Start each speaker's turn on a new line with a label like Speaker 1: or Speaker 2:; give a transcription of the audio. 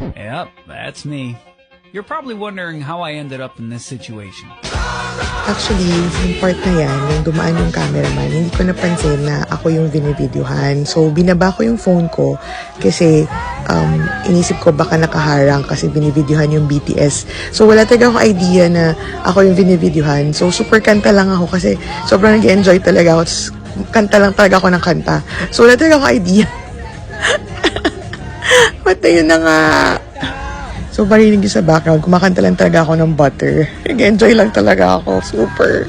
Speaker 1: Yep, that's me. You're probably wondering how I ended up in this situation.
Speaker 2: Actually, yung part na yan, yung dumaan yung cameraman, hindi ko napansin na ako yung binivideohan. So, binaba ko yung phone ko kasi inisip ko baka nakaharang kasi binivideohan yung BTS. So, wala talaga ako idea na ako yung binivideohan. So, super kanta lang ako kasi sobrang nag-enjoy talaga ako. Kanta lang talaga ako ng kanta. So, wala talaga ako idea. But yun na nga. So, marinig sa background, kumakanta lang talaga ako ng Butter. Nag-enjoy lang talaga ako. Super.